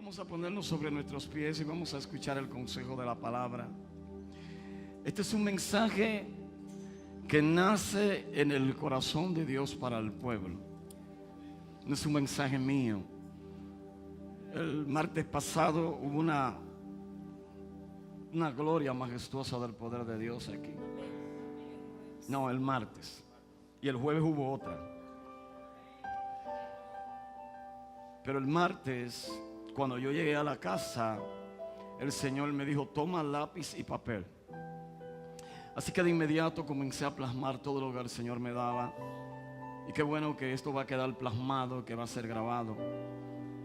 Vamos a ponernos sobre nuestros pies y vamos a escuchar el consejo de la palabra. Este es un mensaje que nace en el corazón de Dios para el pueblo. No es un mensaje mío. El martes pasado hubo una gloria majestuosa del poder de Dios aquí. No, el martes. Y el jueves hubo otra. Pero el martes, cuando yo llegué a la casa, el Señor me dijo: toma lápiz y papel. Así que de inmediato comencé a plasmar todo lo que el Señor me daba. Y qué bueno que esto va a quedar plasmado, que va a ser grabado,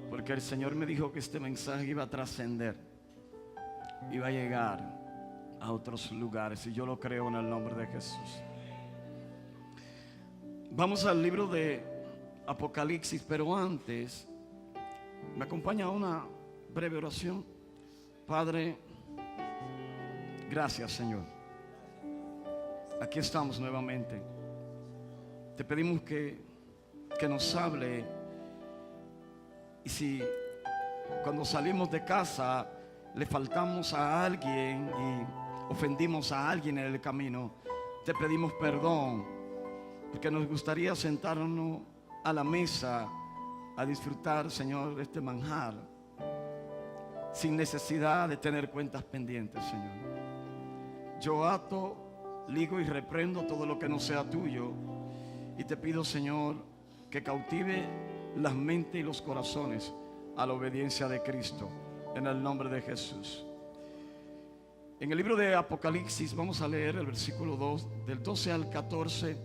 porque el Señor me dijo que este mensaje iba a trascender, iba a llegar a otros lugares, y yo lo creo en el nombre de Jesús. Vamos al libro de Apocalipsis, pero antes me acompaña una breve oración. Padre, gracias, Señor. Aquí estamos nuevamente. Te pedimos que nos hable. Y si cuando salimos de casa le faltamos a alguien y ofendimos a alguien en el camino, te pedimos perdón, porque nos gustaría sentarnos a la mesa a disfrutar, Señor, de este manjar sin necesidad de tener cuentas pendientes, Señor. Yo ato, ligo y reprendo todo lo que no sea tuyo, y te pido, Señor, que cautive las mentes y los corazones a la obediencia de Cristo, en el nombre de Jesús. En el libro de Apocalipsis vamos a leer el versículo 2, del 12 al 14.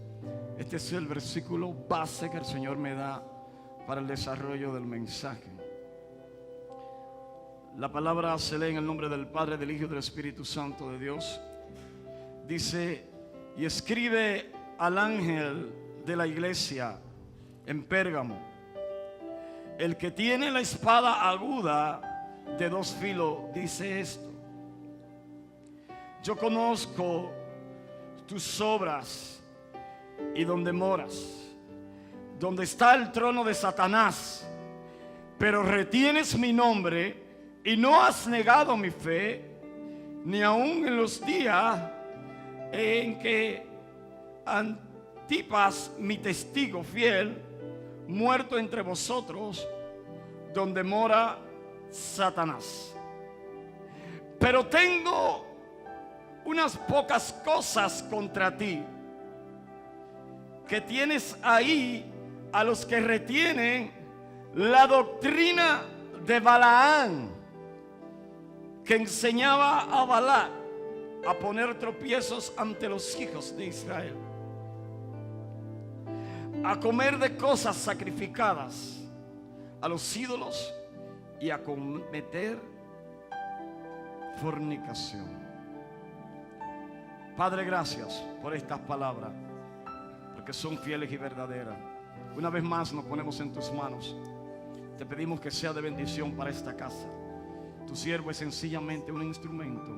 Este es el versículo base que el Señor me da para el desarrollo del mensaje. La palabra se lee en el nombre del Padre, del Hijo y del Espíritu Santo de Dios. Dice: y escribe al ángel de la iglesia en Pérgamo, el que tiene la espada aguda de dos filos, dice esto: yo conozco tus obras y donde moras, donde está el trono de Satanás, pero retienes mi nombre y no has negado mi fe, ni aun en los días en que Antipas, mi testigo fiel, muerto entre vosotros, donde mora Satanás. Pero tengo unas pocas cosas contra ti, que tienes ahí a los que retienen la doctrina de Balaán, que enseñaba a Balac a poner tropiezos ante los hijos de Israel, a comer de cosas sacrificadas a los ídolos y a cometer fornicación. Padre, gracias por estas palabras, porque son fieles y verdaderas. Una vez más nos ponemos en tus manos. Te pedimos que sea de bendición para esta casa. Tu siervo es sencillamente un instrumento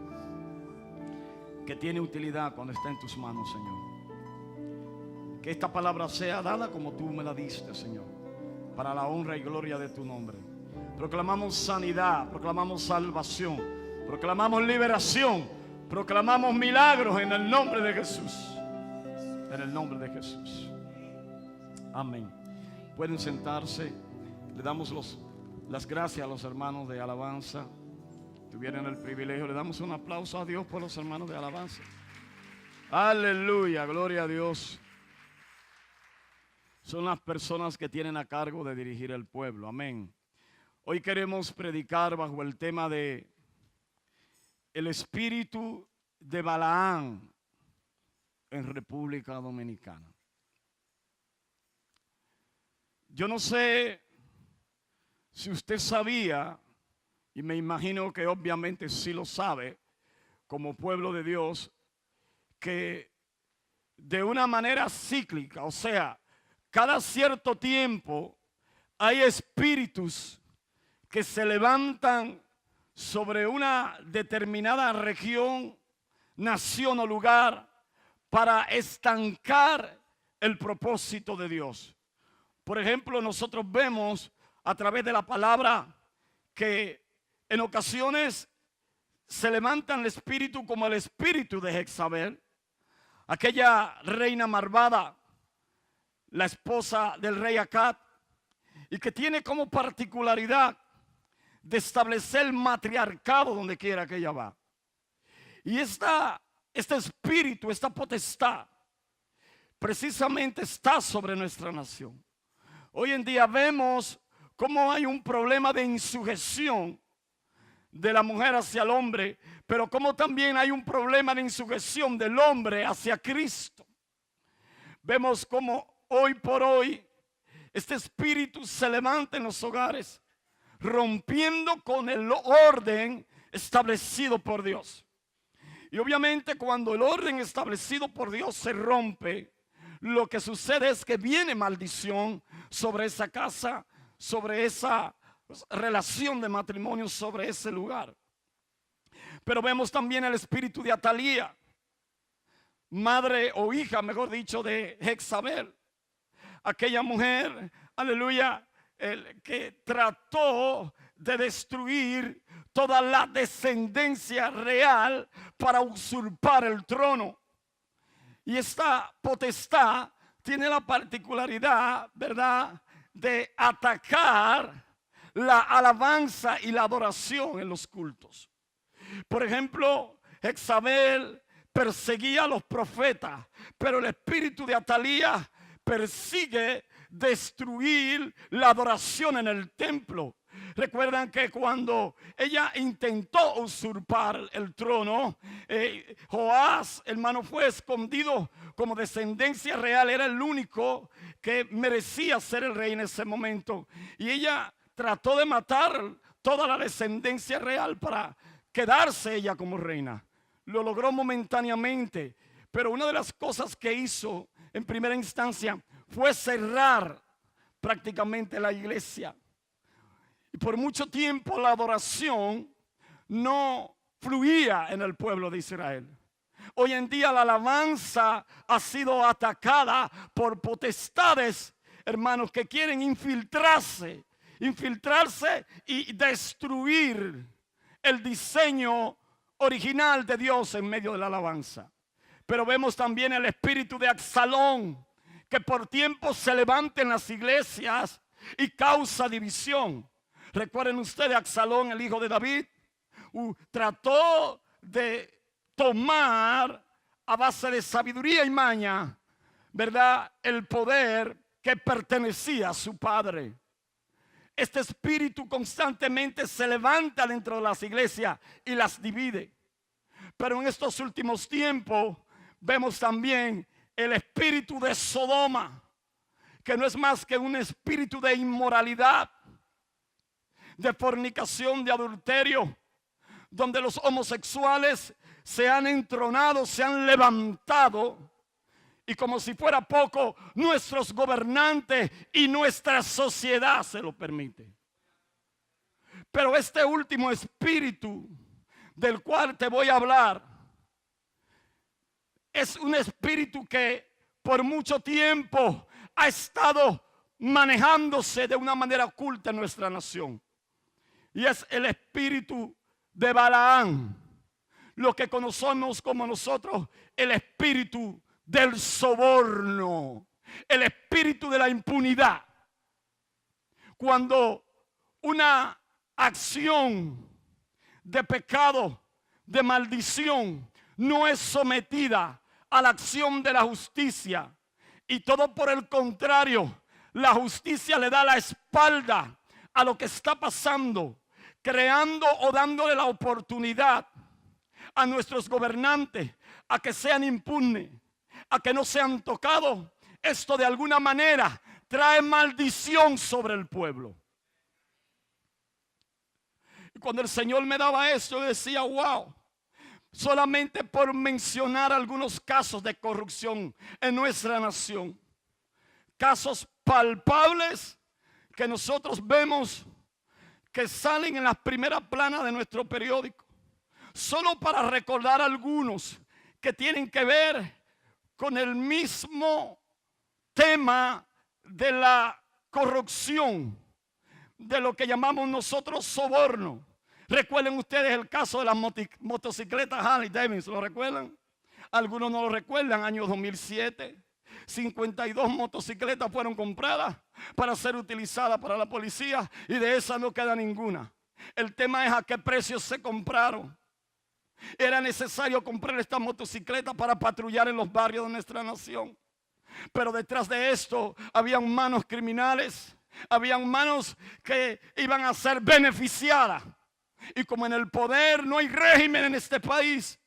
que tiene utilidad cuando está en tus manos, Señor. Que esta palabra sea dada como tú me la diste, Señor, para la honra y gloria de tu nombre. Proclamamos sanidad, proclamamos salvación, proclamamos liberación, proclamamos milagros en el nombre de Jesús. En el nombre de Jesús. Amén. Pueden sentarse. Le damos las gracias a los hermanos de alabanza. Tuvieron el privilegio. Le damos un aplauso a Dios por los hermanos de alabanza. Aleluya, gloria a Dios. Son las personas que tienen a cargo de dirigir el pueblo. Amén. Hoy queremos predicar bajo el tema de el espíritu de Balaán en República Dominicana. Yo no sé si usted sabía, y me imagino que obviamente sí lo sabe, como pueblo de Dios, que de una manera cíclica, o sea, cada cierto tiempo hay espíritus que se levantan sobre una determinada región, nación o lugar para estancar el propósito de Dios. Por ejemplo, nosotros vemos a través de la palabra que en ocasiones se levanta el espíritu como el espíritu de Jezabel, aquella reina malvada, la esposa del rey Acab, y que tiene como particularidad de establecer el matriarcado donde quiera que ella va. Y este espíritu, esta potestad, precisamente está sobre nuestra nación. Hoy en día vemos cómo hay un problema de insujeción de la mujer hacia el hombre, pero como también hay un problema de insujeción del hombre hacia Cristo. Vemos cómo hoy por hoy este espíritu se levanta en los hogares, rompiendo con el orden establecido por Dios. Y obviamente cuando el orden establecido por Dios se rompe, lo que sucede es que viene maldición sobre esa casa, sobre esa relación de matrimonio, sobre ese lugar. Pero vemos también el espíritu de Atalía, madre o hija, mejor dicho, de Jezabel. Aquella mujer, aleluya, que trató de destruir toda la descendencia real para usurpar el trono. Y esta potestad tiene la particularidad, ¿verdad?, de atacar la alabanza y la adoración en los cultos. Por ejemplo, Jezabel perseguía a los profetas, pero el espíritu de Atalía persigue destruir la adoración en el templo. Recuerdan que cuando ella intentó usurpar el trono, Joás, hermano, fue escondido como descendencia real. Era el único que merecía ser el rey en ese momento. Y ella trató de matar toda la descendencia real para quedarse ella como reina. Lo logró momentáneamente, pero una de las cosas que hizo en primera instancia fue cerrar prácticamente la iglesia. Y por mucho tiempo la adoración no fluía en el pueblo de Israel. Hoy en día la alabanza ha sido atacada por potestades, hermanos, que quieren infiltrarse y destruir el diseño original de Dios en medio de la alabanza. Pero vemos también el espíritu de Absalón, que por tiempo se levanta en las iglesias y causa división. Recuerden ustedes, Absalón, el hijo de David, trató de tomar a base de sabiduría y maña, ¿verdad?, el poder que pertenecía a su padre. Este espíritu constantemente se levanta dentro de las iglesias y las divide. Pero en estos últimos tiempos vemos también el espíritu de Sodoma, que no es más que un espíritu de inmoralidad, de fornicación, de adulterio, donde los homosexuales se han entronado, se han levantado, y como si fuera poco, nuestros gobernantes y nuestra sociedad se lo permiten. Pero este último espíritu del cual te voy a hablar es un espíritu que por mucho tiempo ha estado manejándose de una manera oculta en nuestra nación. Y es el espíritu de Balaam, lo que conocemos como nosotros el espíritu del soborno, el espíritu de la impunidad. Cuando una acción de pecado, de maldición, no es sometida a la acción de la justicia, y todo por el contrario, la justicia le da la espalda a lo que está pasando, creando o dándole la oportunidad a nuestros gobernantes a que sean impunes, a que no sean tocados. Esto de alguna manera trae maldición sobre el pueblo. Y cuando el Señor me daba esto, yo decía, wow, solamente por mencionar algunos casos de corrupción en nuestra nación, casos palpables que nosotros vemos que salen en las primeras planas de nuestro periódico, solo para recordar algunos que tienen que ver con el mismo tema de la corrupción, de lo que llamamos nosotros soborno. Recuerden ustedes el caso de las motocicletas Harley Davidson, ¿lo recuerdan? Algunos no lo recuerdan, año 2007. 52 motocicletas fueron compradas para ser utilizadas para la policía y de esas no queda ninguna. El tema es a qué precio se compraron. Era necesario comprar estas motocicletas para patrullar en los barrios de nuestra nación. Pero detrás de esto habían manos criminales, habían manos que iban a ser beneficiadas. Y como en el poder no hay régimen en este país,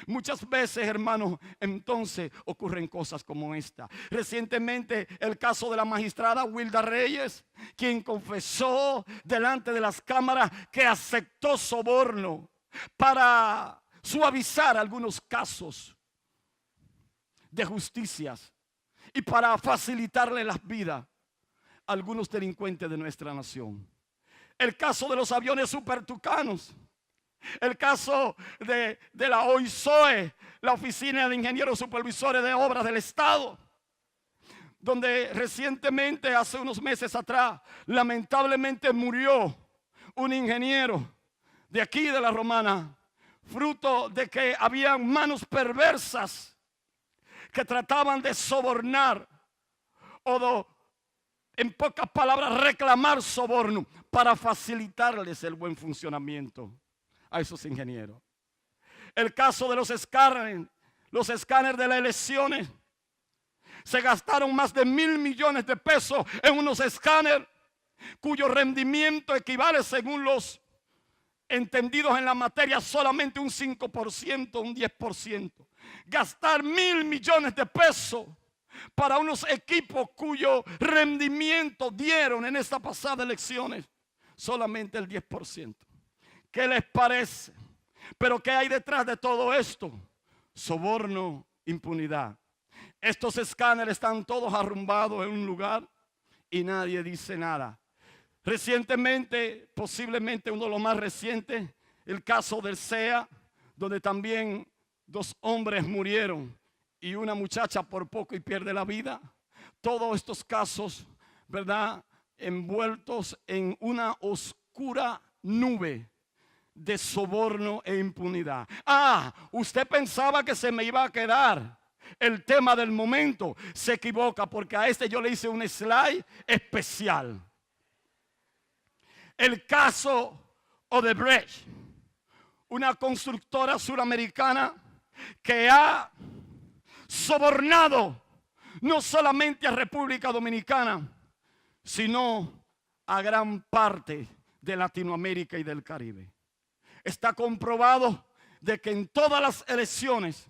muchas veces, hermanos, entonces ocurren cosas como esta. Recientemente el caso de la magistrada Wilda Reyes, quien confesó delante de las cámaras que aceptó soborno para suavizar algunos casos de justicias y para facilitarle las vidas a algunos delincuentes de nuestra nación. El caso de los aviones supertucanos. El caso de la OISOE, la Oficina de Ingenieros Supervisores de Obras del Estado, donde recientemente, hace unos meses atrás, lamentablemente murió un ingeniero de aquí de la Romana, fruto de que habían manos perversas que trataban de sobornar o en pocas palabras, reclamar soborno para facilitarles el buen funcionamiento a esos ingenieros. El caso de los escáneres de las elecciones. Se gastaron más de 1.000 millones de pesos en unos escáneres cuyo rendimiento equivale, según los entendidos en la materia, solamente un 5%, un 10%. Gastar 1.000 millones de pesos para unos equipos cuyo rendimiento dieron en esta pasada elecciones solamente el 10%. ¿Qué les parece? Pero ¿qué hay detrás de todo esto? Soborno, impunidad. Estos escáneres están todos arrumbados en un lugar y nadie dice nada. Recientemente, posiblemente uno de los más recientes, el caso del CEA, donde también 2 hombres murieron y una muchacha por poco y pierde la vida. Todos estos casos, ¿verdad?, envueltos en una oscura nube de soborno e impunidad. Usted pensaba que se me iba a quedar el tema del momento. Se equivoca, porque a este yo le hice un slide especial. El caso Odebrecht, una constructora suramericana que ha sobornado no solamente a República Dominicana, sino a gran parte de Latinoamérica y del Caribe. Está comprobado de que en todas las elecciones,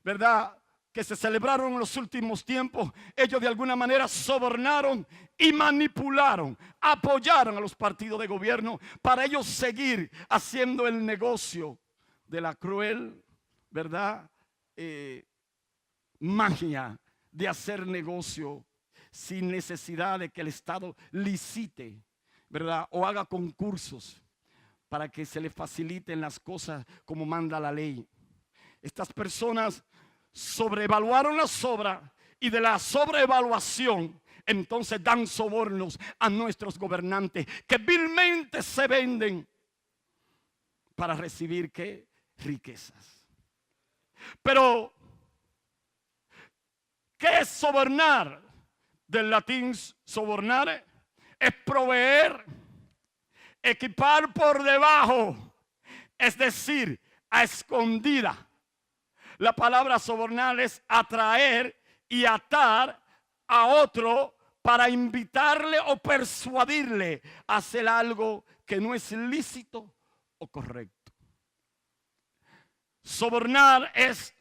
¿verdad?, que se celebraron en los últimos tiempos, ellos de alguna manera sobornaron y manipularon, apoyaron a los partidos de gobierno para ellos seguir haciendo el negocio de la cruel, ¿verdad?, magia de hacer negocio sin necesidad de que el Estado licite, ¿verdad?, o haga concursos para que se le faciliten las cosas como manda la ley. Estas personas sobrevaluaron las obras y de la sobrevaluación entonces dan sobornos a nuestros gobernantes que vilmente se venden para recibir ¿qué? Riquezas. Pero ¿qué es sobornar? Del latín sobornare es proveer, equipar por debajo, es decir, a escondida. La palabra sobornar es atraer y atar a otro para invitarle o persuadirle a hacer algo que no es lícito o correcto. Sobornar es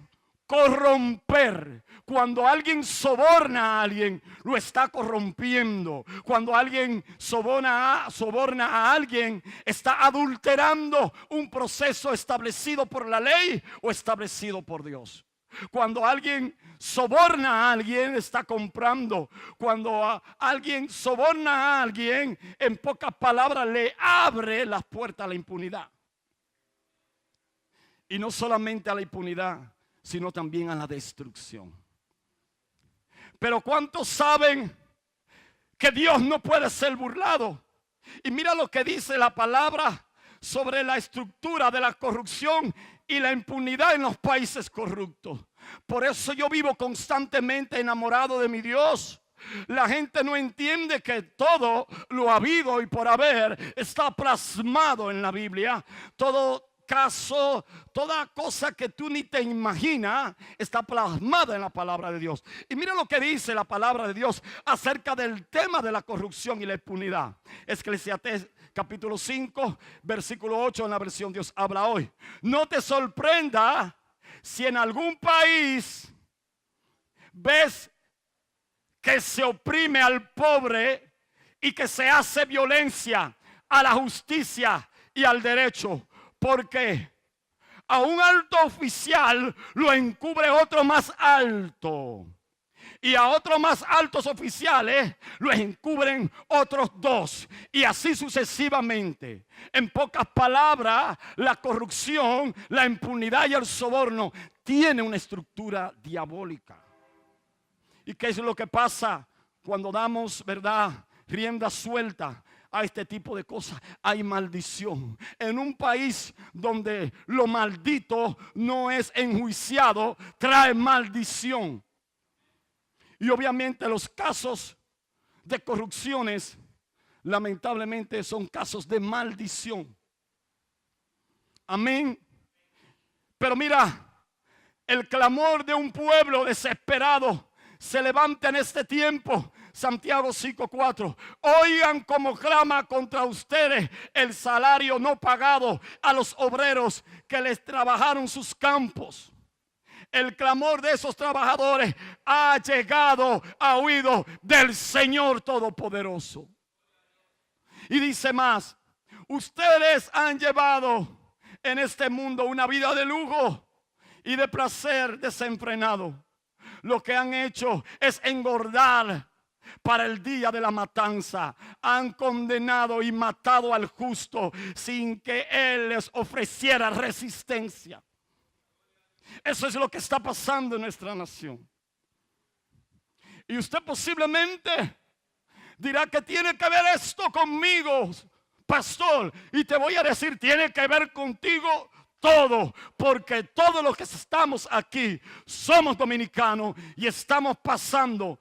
corromper. Cuando alguien soborna a alguien, lo está corrompiendo. Cuando alguien soborna a alguien, está adulterando un proceso establecido por la ley o establecido por Dios. Cuando alguien soborna a alguien, está comprando. Cuando alguien soborna a alguien, en pocas palabras, le abre las puertas a la impunidad. Y no solamente a la impunidad, sino también a la destrucción. Pero ¿cuántos saben que Dios no puede ser burlado? Y mira lo que dice la palabra sobre la estructura de la corrupción y la impunidad en los países corruptos. Por eso yo vivo constantemente enamorado de mi Dios. La gente no entiende que todo lo habido y por haber está plasmado en la Biblia. Todo caso, toda cosa que tú ni te imaginas está plasmada en la palabra de Dios. Y mira lo que dice la palabra de Dios acerca del tema de la corrupción y la impunidad. Eclesiastés capítulo 5 versículo 8 en la versión Dios habla hoy. No te sorprenda si en algún país ves que se oprime al pobre y que se hace violencia a la justicia y al derecho, porque a un alto oficial lo encubre otro más alto, y a otros más altos oficiales lo encubren otros dos, y así sucesivamente. En pocas palabras, la corrupción, la impunidad y el soborno tiene una estructura diabólica. ¿Y qué es lo que pasa cuando damos, verdad, rienda suelta a este tipo de cosas? Hay maldición. En un país donde lo maldito no es enjuiciado, trae maldición. Y obviamente los casos de corrupciones, lamentablemente, son casos de maldición. Amén. Pero mira, el clamor de un pueblo desesperado se levanta en este tiempo. Santiago 5:4. Oigan cómo clama contra ustedes el salario no pagado a los obreros que les trabajaron sus campos. El clamor de esos trabajadores ha llegado a oído del Señor Todopoderoso. Y dice más: ustedes han llevado en este mundo una vida de lujo y de placer desenfrenado. Lo que han hecho es engordar para el día de la matanza. Han condenado y matado al justo sin que él les ofreciera resistencia. Eso es lo que está pasando en nuestra nación. Y usted posiblemente dirá que tiene que ver esto conmigo, pastor. Y te voy a decir, tiene que ver contigo todo, porque todos los que estamos aquí somos dominicanos y estamos pasando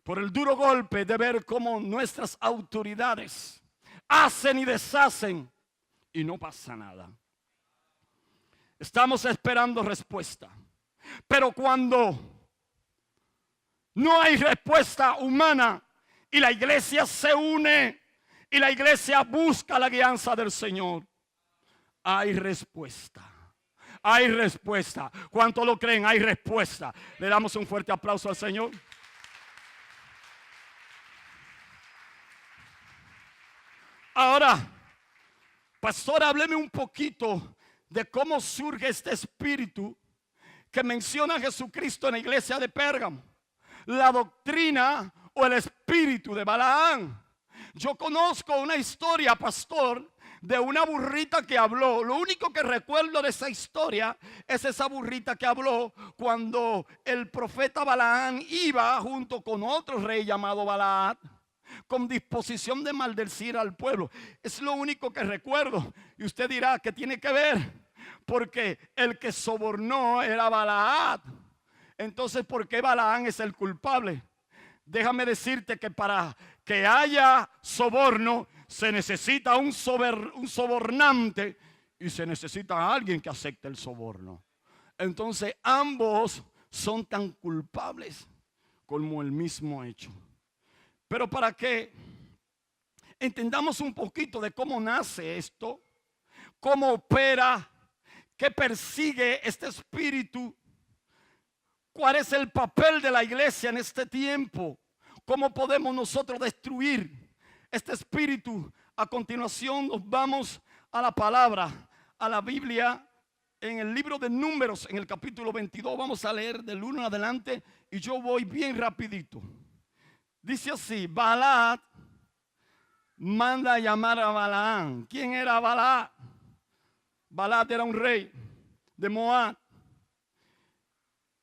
por el duro golpe de ver cómo nuestras autoridades hacen y deshacen y no pasa nada. Estamos esperando respuesta, pero cuando no hay respuesta humana y la iglesia se une y la iglesia busca la guianza del Señor, hay respuesta. Hay respuesta. ¿Cuántos lo creen? Hay respuesta. Le damos un fuerte aplauso al Señor. Ahora, pastor, hábleme un poquito de cómo surge este espíritu que menciona Jesucristo en la iglesia de Pérgamo. La doctrina o el espíritu de Balaam. Yo conozco una historia, pastor, de una burrita que habló. Lo único que recuerdo de esa historia es esa burrita que habló cuando el profeta Balaam iba junto con otro rey llamado Balaam con disposición de maldecir al pueblo. Es lo único que recuerdo. Y usted dirá, ¿qué tiene que ver? Porque el que sobornó era Balaam. Entonces, ¿por qué Balaam es el culpable? Déjame decirte que para que haya soborno se necesita un sobornante y se necesita alguien que acepte el soborno. Entonces ambos son tan culpables como el mismo hecho. Pero para que entendamos un poquito de cómo nace esto, cómo opera, qué persigue este espíritu, cuál es el papel de la iglesia en este tiempo, cómo podemos nosotros destruir este espíritu. A continuación nos vamos a la palabra, a la Biblia, en el libro de Números, en el capítulo 22. Vamos a leer del 1 en adelante y yo voy bien rapidito. Dice así: Balac manda a llamar a Balaam. ¿Quién era Balac? Balac era un rey de Moab.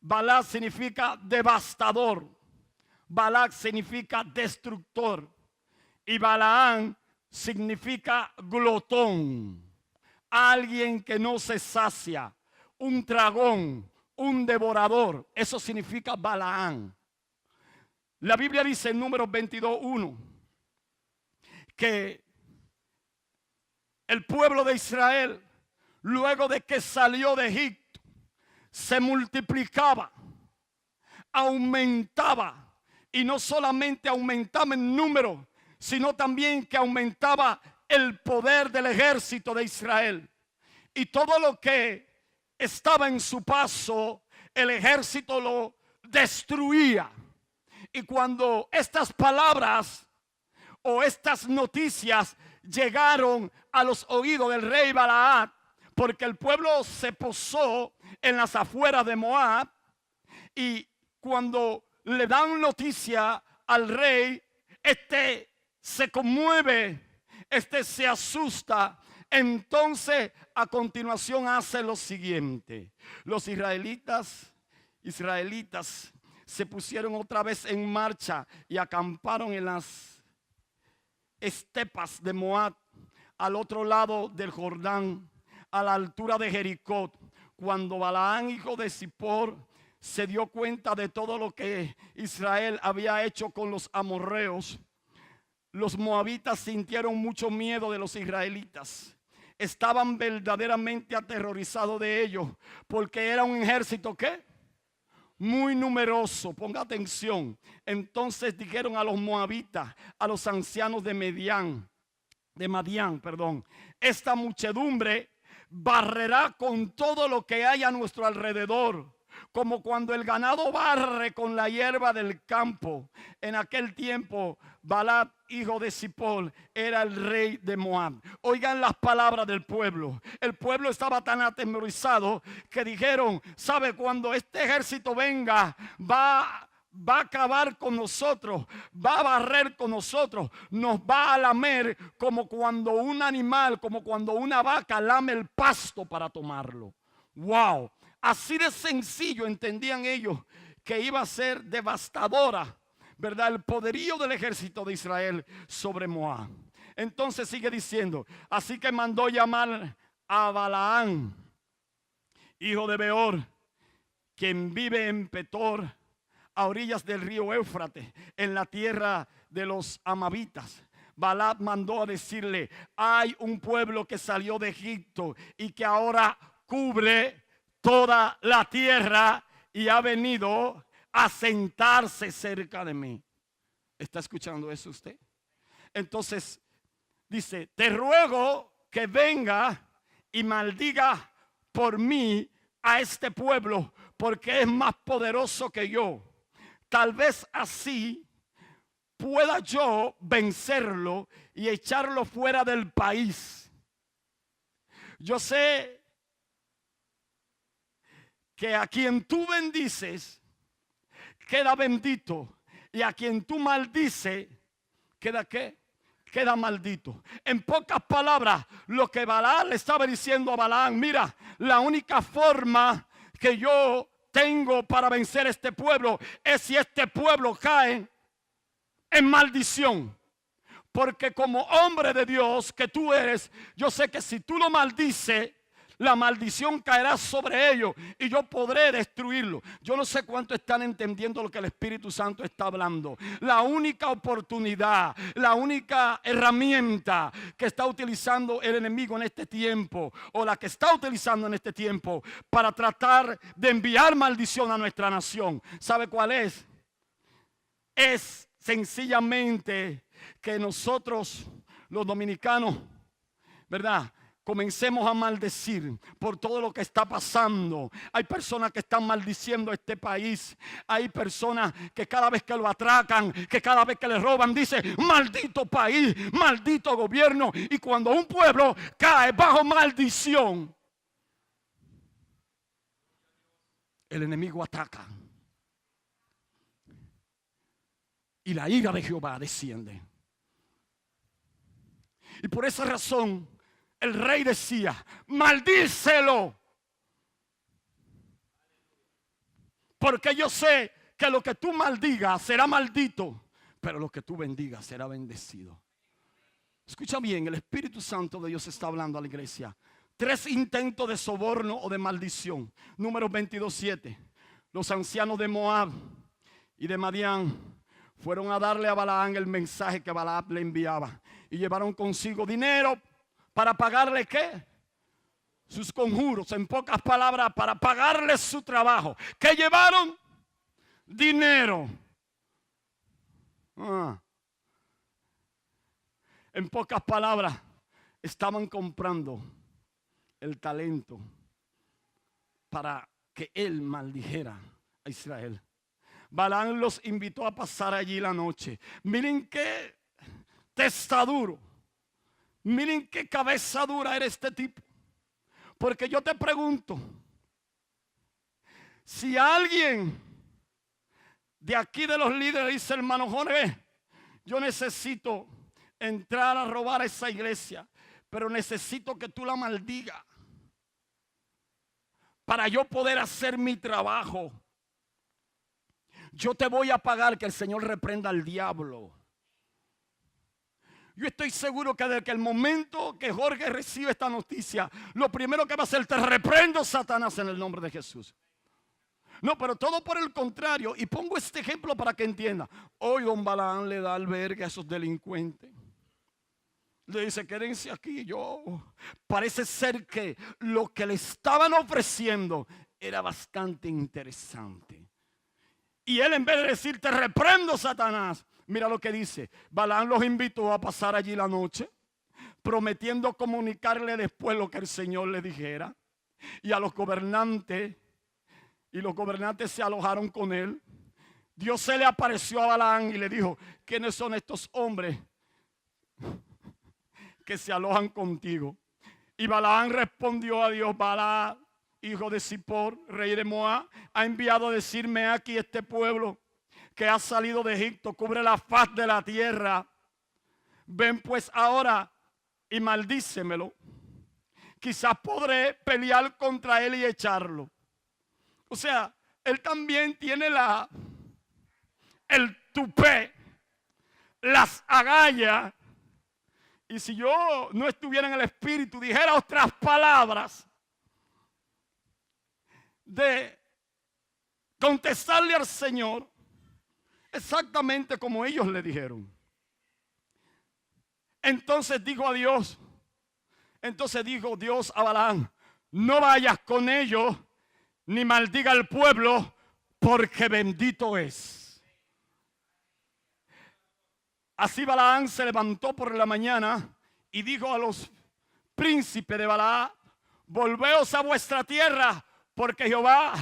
Balac significa devastador. Balac significa destructor. Y Balaam significa glotón, alguien que no se sacia, un dragón, un devorador. Eso significa Balaam. La Biblia dice en Números 22:1 que el pueblo de Israel, luego de que salió de Egipto, se multiplicaba, aumentaba, y no solamente aumentaba en número, sino también que aumentaba el poder del ejército de Israel. Y todo lo que estaba en su paso, el ejército lo destruía. Y cuando estas palabras o estas noticias llegaron a los oídos del rey Balaam, porque el pueblo se posó en las afueras de Moab, y cuando le dan noticia al rey, este se conmueve, este se asusta. Entonces a continuación hace lo siguiente: los israelitas se pusieron otra vez en marcha y acamparon en las estepas de Moab, al otro lado del Jordán, a la altura de Jericó. Cuando Balaam, hijo de Zippor, se dio cuenta de todo lo que Israel había hecho con los amorreos, los moabitas sintieron mucho miedo de los israelitas. Estaban verdaderamente aterrorizados de ellos, porque era un ejército ¿qué? Muy numeroso. Ponga atención. Entonces dijeron a los moabitas, a los ancianos de Madián, esta muchedumbre barrerá con todo lo que hay a nuestro alrededor, como cuando el ganado barre con la hierba del campo. En aquel tiempo Balaam, hijo de Zippor, era el rey de Moab. Oigan las palabras del pueblo. El pueblo estaba tan atemorizado que dijeron: ¿sabe? Cuando este ejército venga, va a acabar con nosotros, va a barrer con nosotros, nos va a lamer como cuando un animal, como cuando una vaca lame el pasto para tomarlo. Wow. Así de sencillo entendían ellos que iba a ser devastadora, ¿verdad?, el poderío del ejército de Israel sobre Moab. Entonces sigue diciendo: así que mandó llamar a Balaam, hijo de Beor, quien vive en Petor, a orillas del río Éufrates, en la tierra de los amabitas. Balaam mandó a decirle: hay un pueblo que salió de Egipto y que ahora cubre toda la tierra y ha venido a sentarse cerca de mí. ¿Está escuchando eso usted? Entonces dice: te ruego que venga y maldiga por mí a este pueblo, porque es más poderoso que yo. Tal vez así pueda yo vencerlo y echarlo fuera del país. Yo sé que a quien tú bendices queda bendito, y a quien tú maldices queda ¿qué? Queda maldito. En pocas palabras, lo que Balaam le estaba diciendo a Balaam: mira, la única forma que yo tengo para vencer a este pueblo es si este pueblo cae en maldición. Porque como hombre de Dios que tú eres, yo sé que si tú lo maldices, la maldición caerá sobre ellos y yo podré destruirlo. Yo no sé cuánto están entendiendo lo que el Espíritu Santo está hablando. La única oportunidad, la única herramienta que está utilizando el enemigo en este tiempo, o la que está utilizando en este tiempo para tratar de enviar maldición a nuestra nación, ¿sabe cuál es? Es sencillamente que nosotros, los dominicanos, ¿verdad?, comencemos a maldecir por todo lo que está pasando. Hay personas que están maldiciendo este país. Hay personas que cada vez que lo atracan, que cada vez que le roban, dice: maldito país, maldito gobierno. Y cuando un pueblo cae bajo maldición, el enemigo ataca y la ira de Jehová desciende. Y por esa razón el rey decía: maldícelo, porque yo sé que lo que tú maldigas será maldito, pero lo que tú bendigas será bendecido. Escucha bien, el Espíritu Santo de Dios está hablando a la iglesia. 3 intentos de soborno o de maldición. Números 22:7. Los ancianos de Moab y de Madián fueron a darle a Balaam el mensaje que Balaam le enviaba. Y llevaron consigo dinero para pagarle ¿qué? Sus conjuros. En pocas palabras, para pagarle su trabajo. ¿Qué llevaron? Dinero. En pocas palabras, estaban comprando el talento para que él maldijera a Israel. Balaam los invitó a pasar allí la noche. Miren qué testaduro. Miren qué cabeza dura era este tipo. Porque yo te pregunto, si alguien de aquí de los líderes dice, hermano Jorge, yo necesito entrar a robar a esa iglesia, pero necesito que tú la maldigas para yo poder hacer mi trabajo. Yo te voy a pagar, que el Señor reprenda al diablo. Yo estoy seguro que desde el momento que Jorge recibe esta noticia, lo primero que va a hacer, te reprendo, Satanás, en el nombre de Jesús. No, pero todo por el contrario. Y pongo este ejemplo para que entienda. Hoy don Balaam le da albergue a esos delincuentes. Le dice, quédense aquí. Parece ser que lo que le estaban ofreciendo era bastante interesante. Y él, en vez de decir, te reprendo, Satanás, mira lo que dice. Balaam los invitó a pasar allí la noche, prometiendo comunicarle después lo que el Señor le dijera. Y a los gobernantes se alojaron con él. Dios se le apareció a Balaam y le dijo, ¿quiénes son estos hombres que se alojan contigo? Y Balaam respondió a Dios, Balaam, hijo de Zippor, rey de Moab, ha enviado a decirme aquí este pueblo que ha salido de Egipto, cubre la faz de la tierra. Ven pues ahora y maldícemelo. Quizás podré pelear contra él y echarlo. O sea, él también tiene el tupé, las agallas. Y si yo no estuviera en el Espíritu, dijera otras palabras de contestarle al Señor exactamente como ellos le dijeron. Entonces dijo Dios a Balaam, no vayas con ellos ni maldiga al pueblo, porque bendito es. Así Balaam se levantó por la mañana y dijo a los príncipes de Balaam, volveos a vuestra tierra, porque Jehová,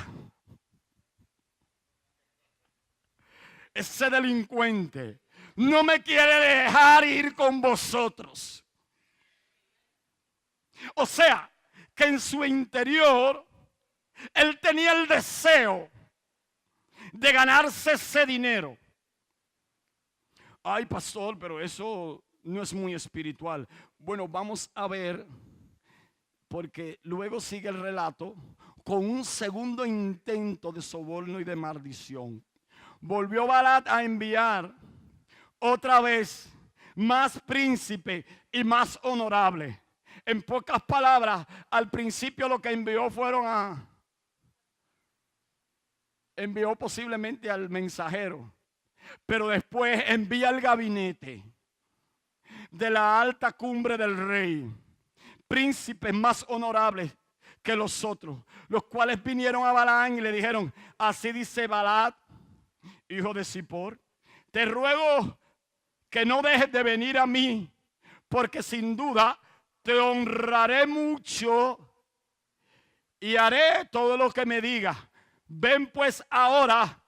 ese delincuente, no me quiere dejar ir con vosotros. O sea, que en su interior él tenía el deseo de ganarse ese dinero. Ay, pastor, pero eso no es muy espiritual. Bueno, vamos a ver, porque luego sigue el relato con un segundo intento de soborno y de maldición. Volvió Balaam a enviar otra vez más príncipe y más honorable. En pocas palabras, al principio lo que envió envió posiblemente al mensajero, pero después envía al gabinete de la alta cumbre del rey, príncipes más honorables que los otros, los cuales vinieron a Balaam y le dijeron, así dice Balaam, hijo de Zippor, te ruego que no dejes de venir a mí, porque sin duda te honraré mucho y haré todo lo que me digas. Ven pues ahora,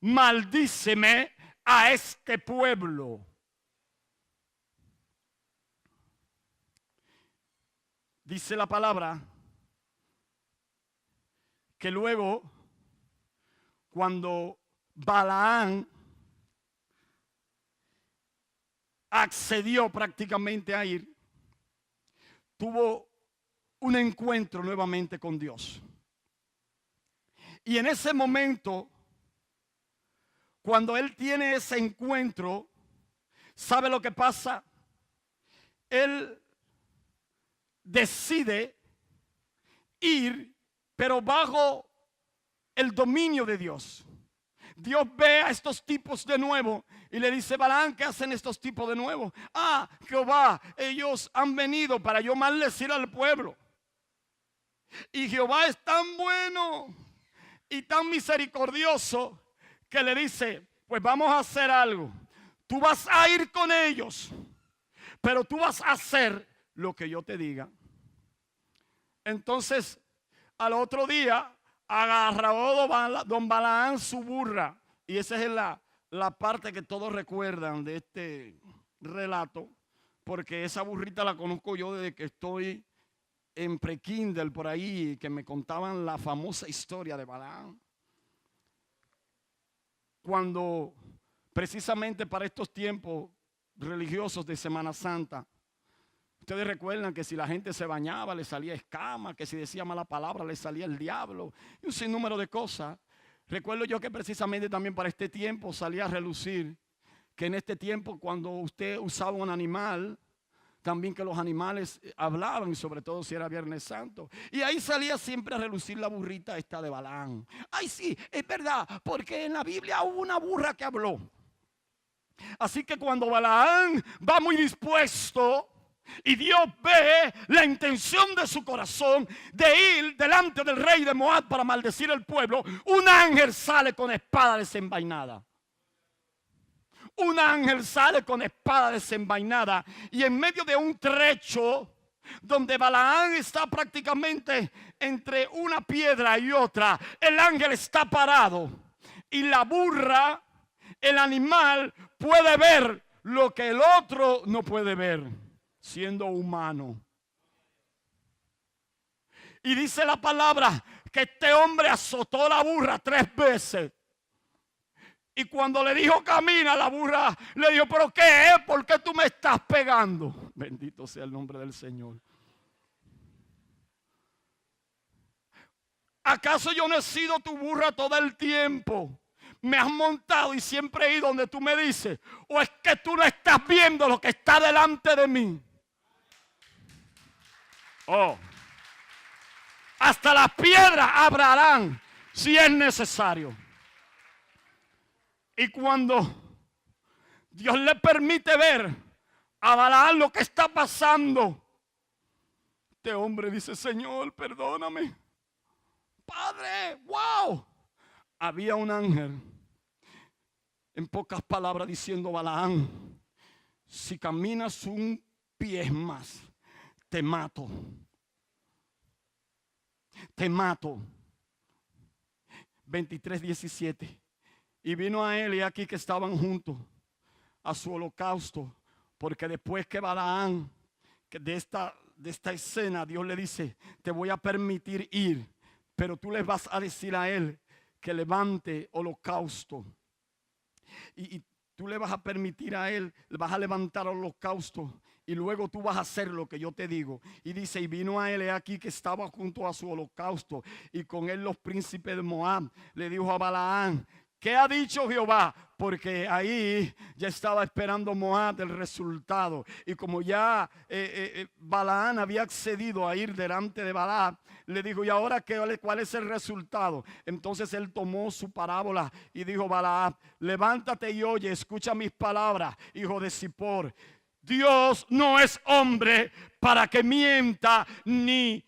maldíceme a este pueblo. Dice la palabra que luego, cuando Balaam accedió prácticamente a ir, tuvo un encuentro nuevamente con Dios. Y en ese momento, cuando él tiene ese encuentro, ¿sabe lo que pasa? él decide ir, pero bajo el dominio de Dios. Dios ve a estos tipos de nuevo y le dice: Balaam, ¿qué hacen estos tipos de nuevo? Ah, Jehová, ellos han venido para yo maldecir al pueblo. Y Jehová es tan bueno y tan misericordioso que le dice: pues vamos a hacer algo. Tú vas a ir con ellos, pero tú vas a hacer lo que yo te diga. Entonces, al otro día, agarró don Balaam su burra. Y esa es la parte que todos recuerdan de este relato, porque esa burrita la conozco yo desde que estoy en pre-Kindle por ahí, que me contaban la famosa historia de Balaam. Cuando precisamente para estos tiempos religiosos de Semana Santa, ustedes recuerdan que si la gente se bañaba le salía escama, que si decía mala palabra le salía el diablo y un sinnúmero de cosas. Recuerdo yo que precisamente también para este tiempo salía a relucir que en este tiempo, cuando usted usaba un animal, también que los animales hablaban, y sobre todo si era Viernes Santo. Y ahí salía siempre a relucir la burrita esta de Balaam. Ay, sí, es verdad, porque en la Biblia hubo una burra que habló. Así que cuando Balaam va muy dispuesto y Dios ve la intención de su corazón de ir delante del rey de Moab para maldecir el pueblo, un ángel sale con espada desenvainada. Un ángel sale con espada desenvainada y en medio de un trecho donde Balaam está prácticamente entre una piedra y otra, el ángel está parado y la burra, el animal, puede ver lo que el otro no puede ver, siendo humano. Y dice la palabra que este hombre azotó la burra 3 veces. Y cuando le dijo camina, la burra le dijo: ¿pero qué es? ¿Por qué tú me estás pegando? Bendito sea el nombre del Señor. ¿Acaso yo no he sido tu burra todo el tiempo? Me has montado y siempre he ido donde tú me dices. ¿O es que tú no estás viendo lo que está delante de mí? Oh, hasta las piedras hablarán si es necesario. Y cuando Dios le permite ver a Balaam lo que está pasando, este hombre dice: Señor, perdóname. Padre, wow. Había un ángel, en pocas palabras, diciendo: Balaam, si caminas un pie más, te mato. Te mato. 23:17. Y vino a él, y aquí que estaban juntos a su holocausto, porque después que Balaam, que de esta escena, Dios le dice: te voy a permitir ir, pero tú le vas a decir a él que levante holocausto. Y tú le vas a permitir a él, le vas a levantar holocausto. Y luego tú vas a hacer lo que yo te digo. Y dice: y vino a él aquí que estaba junto a su holocausto, y con él los príncipes de Moab. Le dijo a Balaam: ¿qué ha dicho Jehová? Porque ahí ya estaba esperando Moab el resultado. Y como ya Balaam había accedido a ir delante de Balaam, le dijo: ¿y ahora cuál es el resultado? Entonces él tomó su parábola y dijo: Balaam, levántate y oye, escucha mis palabras, hijo de Zippor. Dios no es hombre para que mienta, ni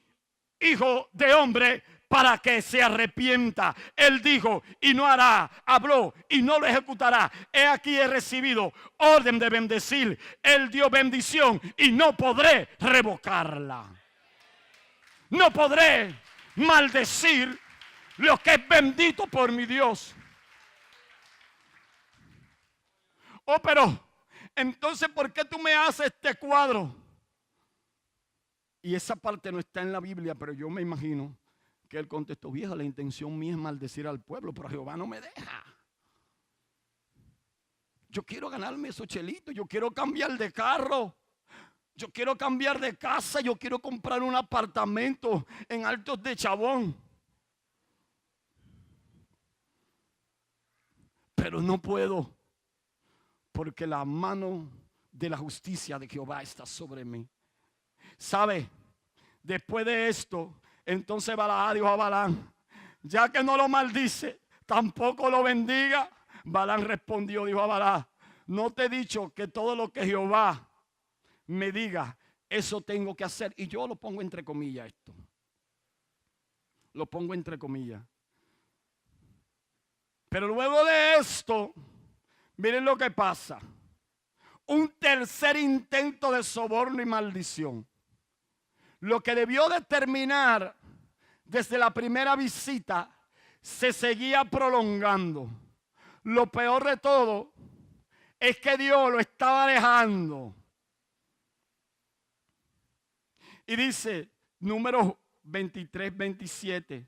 hijo de hombre para que se arrepienta. Él dijo y no hará, habló y no lo ejecutará. He aquí he recibido orden de bendecir. Él dio bendición y no podré revocarla. No podré maldecir lo que es bendito por mi Dios. Oh, pero entonces, ¿por qué tú me haces este cuadro? Y esa parte no está en la Biblia, pero yo me imagino que él contestó: vieja, la intención mía es maldecir al pueblo, pero Jehová no me deja. Yo quiero ganarme esos chelitos, yo quiero cambiar de carro, yo quiero cambiar de casa, yo quiero comprar un apartamento en Altos de Chabón. Pero no puedo, porque la mano de la justicia de Jehová está sobre mí. ¿Sabe? Después de esto, entonces Balaam dijo a Balaam: ya que no lo maldice, tampoco lo bendiga. Balaam respondió, dijo a Balaam: no te he dicho que todo lo que Jehová me diga, eso tengo que hacer. Y yo lo pongo entre comillas esto. Lo pongo entre comillas. Pero luego de esto, miren lo que pasa. Un tercer intento de soborno y maldición. Lo que debió de terminar desde la primera visita se seguía prolongando. Lo peor de todo es que Dios lo estaba dejando. Y dice, Números 23, 27.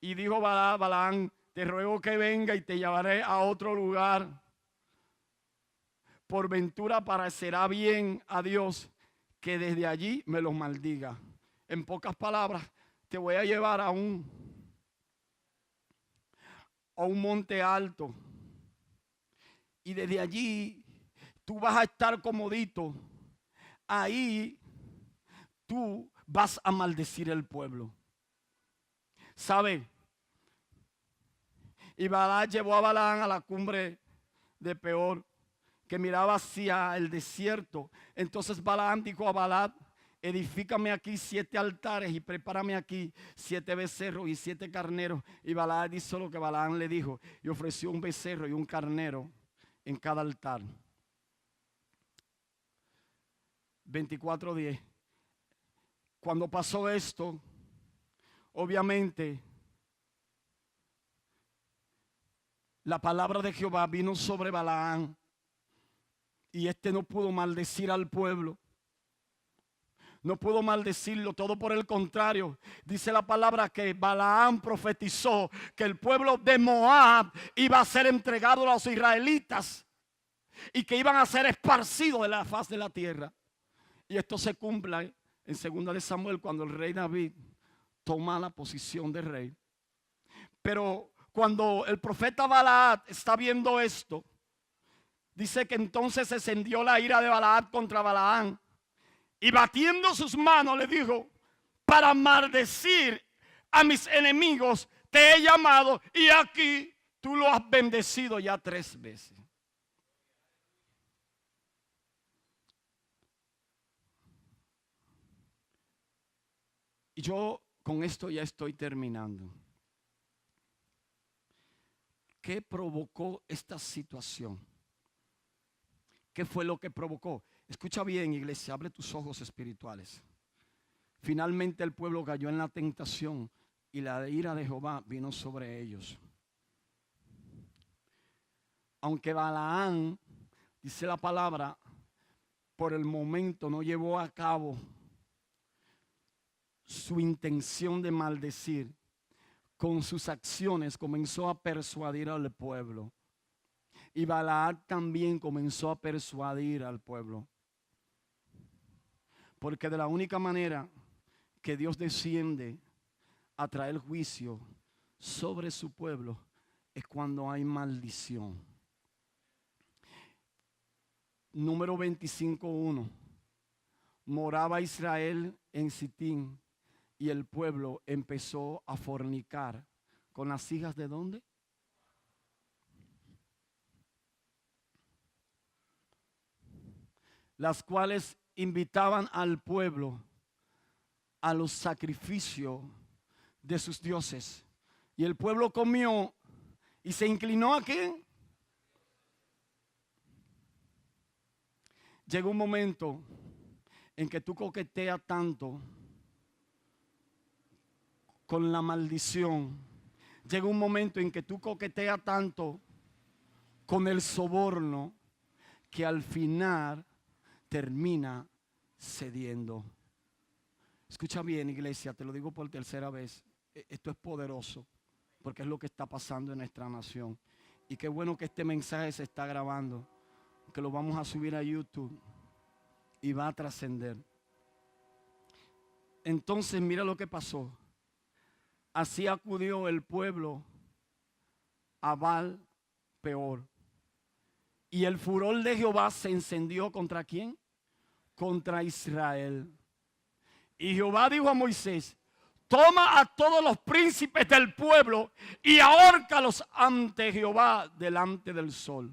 Y dijo Balaam: te ruego que venga y te llevaré a otro lugar. Por ventura parecerá bien a Dios que desde allí me los maldiga. En pocas palabras, te voy a llevar a un monte alto. Y desde allí tú vas a estar comodito. Ahí tú vas a maldecir el pueblo. ¿Sabe? Y Balaam llevó a Balaam a la cumbre de Peor, que miraba hacia el desierto. Entonces Balaam dijo a Balac: edifícame aquí 7 altares y prepárame aquí 7 becerros y 7 carneros. Y Balaam hizo lo que Balaam le dijo y ofreció un becerro y un carnero en cada altar. 24:10. Cuando pasó esto, obviamente la palabra de Jehová vino sobre Balaam y no pudo maldecir al pueblo. No pudo maldecirlo, todo por el contrario. Dice la palabra que Balaam profetizó que el pueblo de Moab iba a ser entregado a los israelitas y que iban a ser esparcidos de la faz de la tierra. Y esto se cumple en 2 de Samuel, cuando el rey David toma la posición de rey. Pero cuando el profeta Balaam está viendo esto, dice que entonces se encendió la ira de Balaam contra Balaam. Y batiendo sus manos le dijo: para maldecir a mis enemigos te he llamado, y aquí tú lo has bendecido ya 3 veces. Y yo con esto ya estoy terminando. ¿Qué provocó esta situación? ¿Qué fue lo que provocó? Escucha bien, iglesia, abre tus ojos espirituales. Finalmente el pueblo cayó en la tentación y la ira de Jehová vino sobre ellos. Aunque Balaam, dice la palabra, por el momento no llevó a cabo su intención de maldecir, con sus acciones comenzó a persuadir al pueblo. Y Balaam también comenzó a persuadir al pueblo. Porque de la única manera que Dios desciende a traer juicio sobre su pueblo es cuando hay maldición. Número 25:1. Moraba Israel en Sitín y el pueblo empezó a fornicar con las hijas ¿de dónde? Las cuales invitaban al pueblo a los sacrificios de sus dioses. Y el pueblo comió y se inclinó ¿a quién? Llega un momento en que tú coqueteas tanto con la maldición. Llega un momento en que tú coqueteas tanto con el soborno que al final termina cediendo. Escucha bien, iglesia, te lo digo por 3ª vez. Esto es poderoso porque es lo que está pasando en nuestra nación. Y qué bueno que este mensaje se está grabando, que lo vamos a subir a YouTube y va a trascender. Entonces mira lo que pasó. Así acudió el pueblo a Baal Peor Y el furor de Jehová se encendió ¿contra quién? Contra Israel. Y Jehová dijo a Moisés: toma a todos los príncipes del pueblo y ahórcalos ante Jehová delante del sol.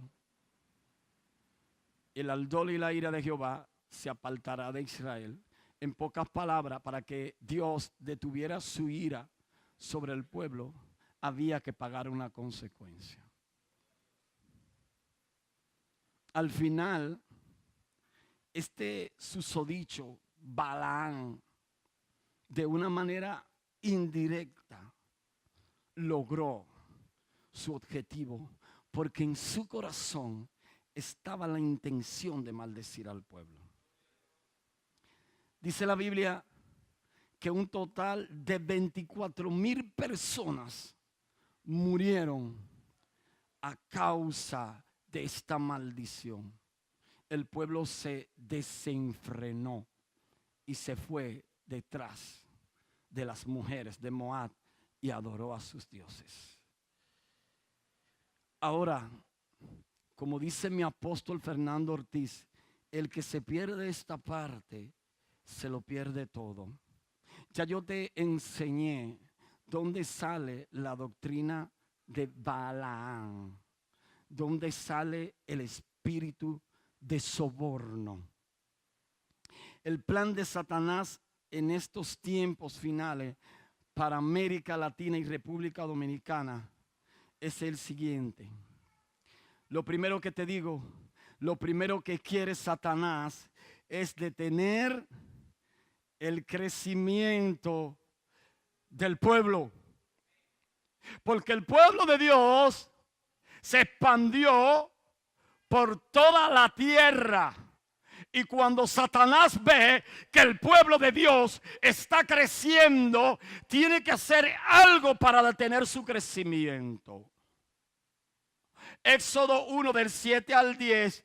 El ardor y la ira de Jehová se apartará de Israel. En pocas palabras, para que Dios detuviera su ira sobre el pueblo, había que pagar una consecuencia. Al final, este susodicho Balaam, de una manera indirecta, logró su objetivo, porque en su corazón estaba la intención de maldecir al pueblo. Dice la Biblia que un total de 24,000 personas murieron a causa de esta maldición. El pueblo se desenfrenó y se fue detrás de las mujeres de Moab y adoró a sus dioses. Ahora, como dice mi apóstol Fernando Ortiz, el que se pierde esta parte, se lo pierde todo. Ya yo te enseñé dónde sale la doctrina de Balaam, dónde sale el espíritu de soborno. El plan de Satanás en estos tiempos finales para América Latina y República Dominicana es el siguiente. Lo primero que te digo, lo primero que quiere Satanás es detener el crecimiento del pueblo. Porque el pueblo de Dios se expandió por toda la tierra. Y cuando Satanás ve que el pueblo de Dios está creciendo, tiene que hacer algo para detener su crecimiento. Éxodo 1 del 7 al 10.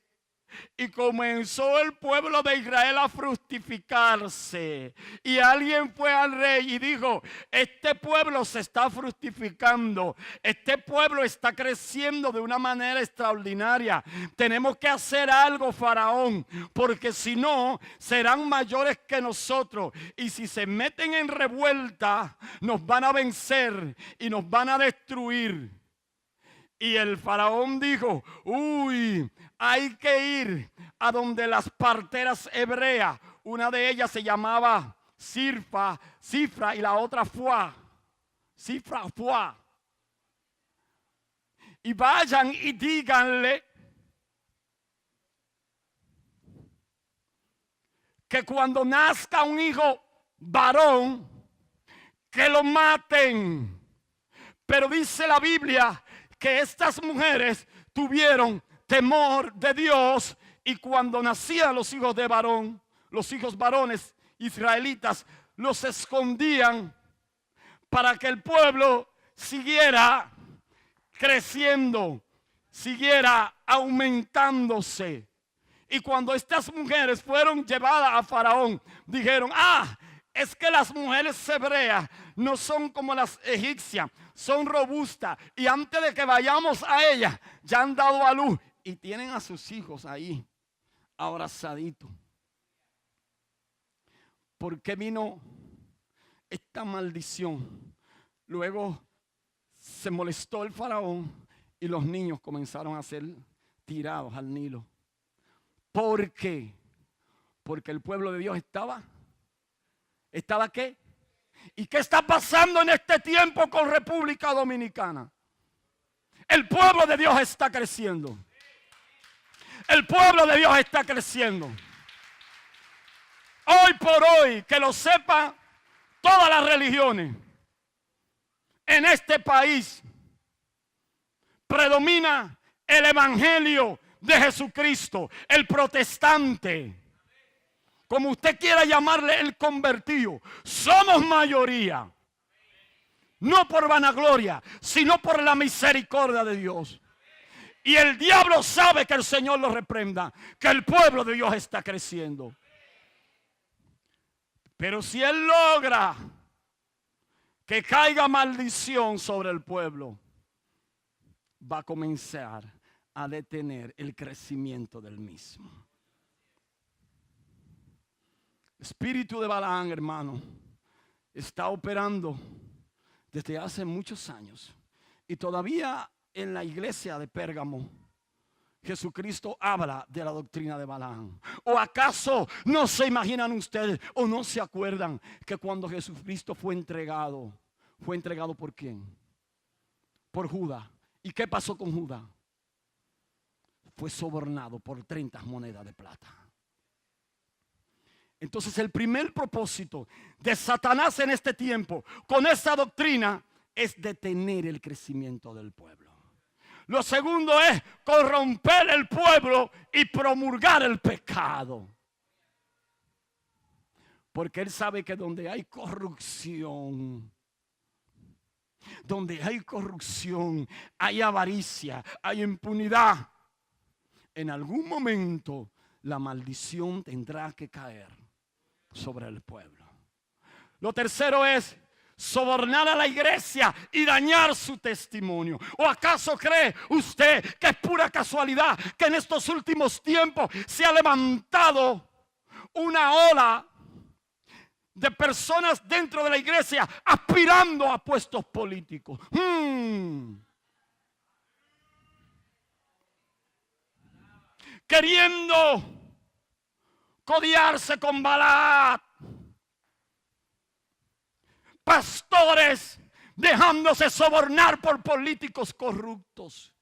Y comenzó el pueblo de Israel a fructificarse. Y alguien fue al rey y dijo: este pueblo se está fructificando. Este pueblo está creciendo de una manera extraordinaria. Tenemos que hacer algo, Faraón, porque si no, serán mayores que nosotros. Y si se meten en revuelta, nos van a vencer y nos van a destruir. Y el faraón dijo: uy, hay que ir a donde las parteras hebreas. Una de ellas se llamaba Cifra y la otra Fuá. Y vayan y díganle que cuando nazca un hijo varón, que lo maten. Pero dice la Biblia que estas mujeres tuvieron temor de Dios, y cuando nacían los hijos de varón, los hijos varones israelitas, los escondían para que el pueblo siguiera creciendo, siguiera aumentándose. Y cuando estas mujeres fueron llevadas a Faraón, dijeron: es que las mujeres hebreas no son como las egipcias, son robustas, y antes de que vayamos a ellas ya han dado a luz y tienen a sus hijos ahí abrazaditos. ¿Por qué vino esta maldición? Luego se molestó el faraón y los niños comenzaron a ser tirados al Nilo. ¿Por qué? Porque el pueblo de Dios ¿estaba qué? ¿Y qué está pasando en este tiempo con República Dominicana? El pueblo de Dios está creciendo. El pueblo de Dios está creciendo. Hoy por hoy, que lo sepan todas las religiones, en este país predomina el evangelio de Jesucristo, el protestante, como usted quiera llamarle, el convertido. Somos mayoría, no por vanagloria, sino por la misericordia de Dios. Y el diablo sabe que el Señor lo reprenda, que el pueblo de Dios está creciendo. Pero si él logra que caiga maldición sobre el pueblo, va a comenzar a detener el crecimiento del mismo. El espíritu de Balaam, hermano, está operando desde hace muchos años. Y todavía en la iglesia de Pérgamo, Jesucristo habla de la doctrina de Balaam. ¿O acaso no se imaginan ustedes o no se acuerdan que cuando Jesucristo fue entregado por quién? Por Judas. ¿Y qué pasó con Judas? Fue sobornado por 30 monedas de plata. Entonces el primer propósito de Satanás en este tiempo con esa doctrina es detener el crecimiento del pueblo. Lo segundo es corromper el pueblo y promulgar el pecado. Porque él sabe que donde hay corrupción, hay avaricia, hay impunidad. En algún momento la maldición tendrá que caer sobre el pueblo. Lo tercero es sobornar a la iglesia y dañar su testimonio. ¿O acaso cree usted que es pura casualidad que en estos últimos tiempos se ha levantado una ola de personas dentro de la iglesia aspirando a puestos políticos? Queriendo codiarse con Balaam. Pastores dejándose sobornar por políticos corruptos.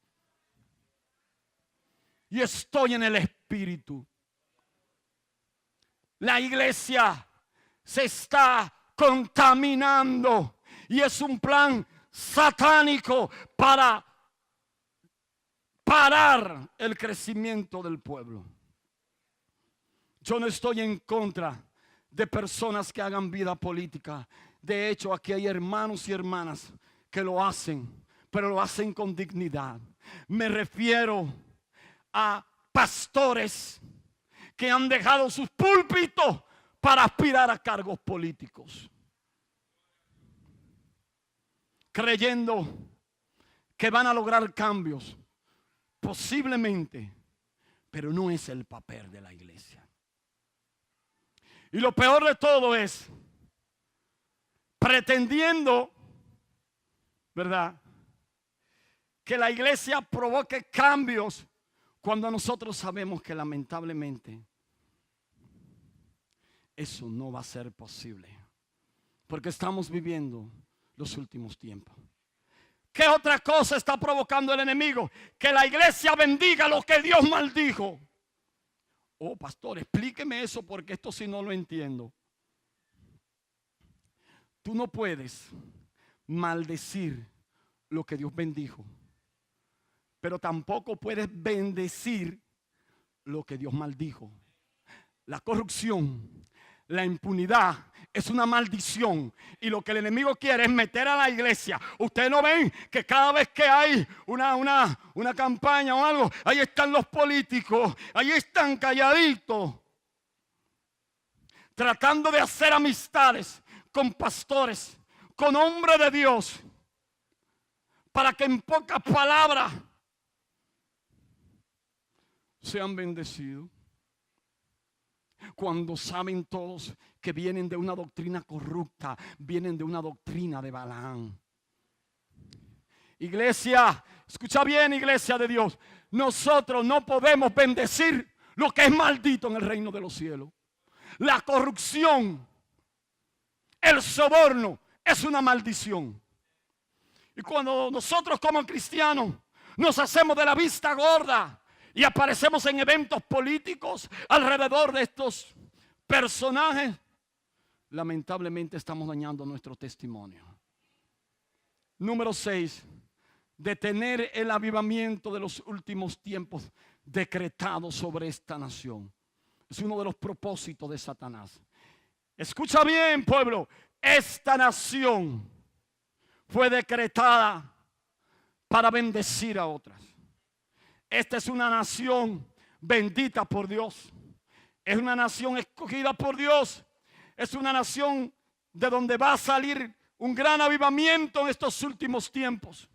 Y estoy en el espíritu. La iglesia se está contaminando y es un plan satánico para parar el crecimiento del pueblo. Yo no estoy en contra de personas que hagan vida política. De hecho, aquí hay hermanos y hermanas que lo hacen, pero lo hacen con dignidad. Me refiero a pastores que han dejado sus púlpitos para aspirar a cargos políticos, creyendo que van a lograr cambios, posiblemente, pero no es el papel de la iglesia. Y lo peor de todo es pretendiendo, ¿verdad?, que la iglesia provoque cambios cuando nosotros sabemos que lamentablemente eso no va a ser posible, porque estamos viviendo los últimos tiempos. ¿Qué otra cosa está provocando el enemigo? Que la iglesia bendiga lo que Dios maldijo. Oh, pastor, explíqueme eso porque esto sí no lo entiendo. Tú no puedes maldecir lo que Dios bendijo, pero tampoco puedes bendecir lo que Dios maldijo. La corrupción, la impunidad es una maldición, y lo que el enemigo quiere es meter a la iglesia. Ustedes no ven que cada vez que hay una campaña o algo, ahí están los políticos, ahí están calladitos, tratando de hacer amistades con pastores, con hombres de Dios, para que en pocas palabras sean bendecidos, cuando saben todos que vienen de una doctrina corrupta, vienen de una doctrina de Balaam. Iglesia, escucha bien, iglesia de Dios, nosotros no podemos bendecir lo que es maldito en el reino de los cielos. La corrupción, el soborno es una maldición. Y cuando nosotros como cristianos nos hacemos de la vista gorda y aparecemos en eventos políticos alrededor de estos personajes, lamentablemente estamos dañando nuestro testimonio. Número 6, detener el avivamiento de los últimos tiempos decretado sobre esta nación. Es uno de los propósitos de Satanás. Escucha bien, pueblo, esta nación fue decretada para bendecir a otras. Esta es una nación bendita por Dios. Es una nación escogida por Dios. Es una nación de donde va a salir un gran avivamiento en estos últimos tiempos.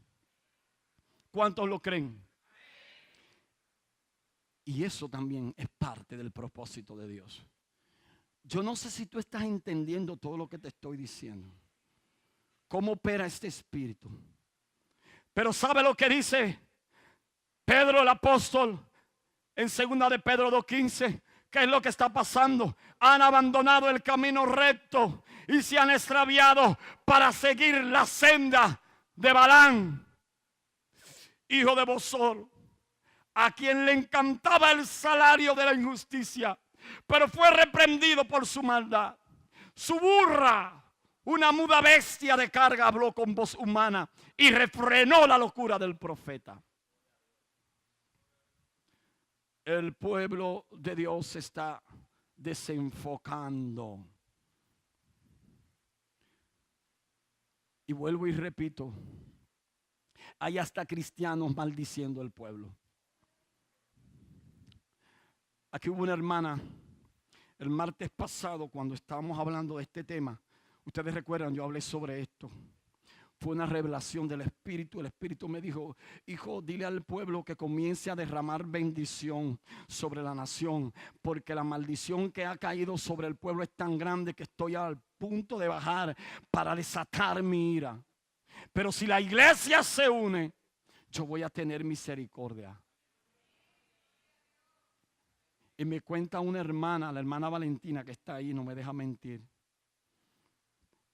¿Cuántos lo creen? Y eso también es parte del propósito de Dios. Yo no sé si tú estás entendiendo todo lo que te estoy diciendo. Cómo opera este espíritu. Pero ¿sabe lo que dice Pedro el apóstol en 2 de Pedro 2:15? ¿Qué es lo que está pasando? Han abandonado el camino recto y se han extraviado para seguir la senda de Balaam, hijo de Bosor, a quien le encantaba el salario de la injusticia, pero fue reprendido por su maldad. Su burra, una muda bestia de carga, habló con voz humana y refrenó la locura del profeta. El pueblo de Dios se está desenfocando. Y vuelvo y repito, hay hasta cristianos maldiciendo el pueblo. Aquí hubo una hermana el martes pasado cuando estábamos hablando de este tema. Ustedes recuerdan, yo hablé sobre esto. Fue una revelación del Espíritu. El Espíritu me dijo: hijo, dile al pueblo que comience a derramar bendición sobre la nación, porque la maldición que ha caído sobre el pueblo es tan grande que estoy al punto de bajar para desatar mi ira. Pero si la iglesia se une, yo voy a tener misericordia. Y me cuenta una hermana, la hermana Valentina, que está ahí, no me deja mentir.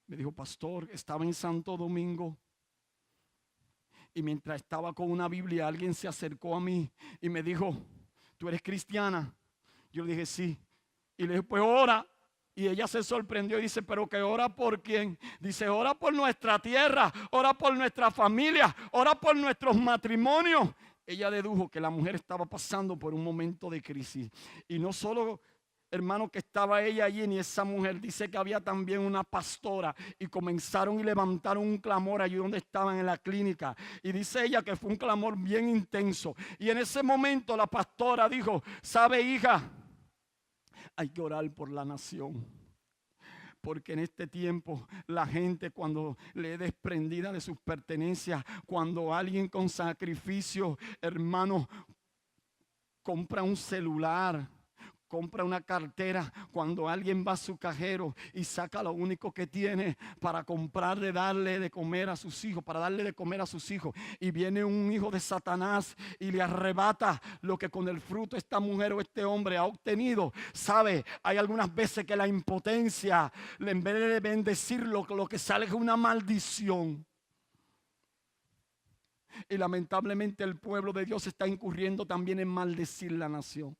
Me dijo: pastor, estaba en Santo Domingo y mientras estaba con una Biblia, alguien se acercó a mí y me dijo: ¿tú eres cristiana? Yo le dije: sí. Y le dije: pues ora. Y ella se sorprendió y dice: ¿pero que ora por quién? Dice: ora por nuestra tierra, ora por nuestra familia, ora por nuestros matrimonios. Ella dedujo que la mujer estaba pasando por un momento de crisis. Y no solo, hermano, que estaba ella allí ni esa mujer. Dice que había también una pastora y comenzaron y levantaron un clamor allí donde estaban en la clínica. Y dice ella que fue un clamor bien intenso. Y en ese momento la pastora dijo: ¿sabe, hija? Hay que orar por la nación. Porque en este tiempo la gente, cuando le es desprendida de sus pertenencias, cuando alguien con sacrificio, hermano, compra un celular, compra una cartera, cuando alguien va a su cajero y saca lo único que tiene para comprarle, darle de comer a sus hijos, para darle de comer a sus hijos, y viene un hijo de Satanás y le arrebata lo que con el fruto esta mujer o este hombre ha obtenido. Sabe, hay algunas veces que la impotencia, en vez de bendecirlo, lo que sale es una maldición. Y lamentablemente el pueblo de Dios está incurriendo también en maldecir la nación.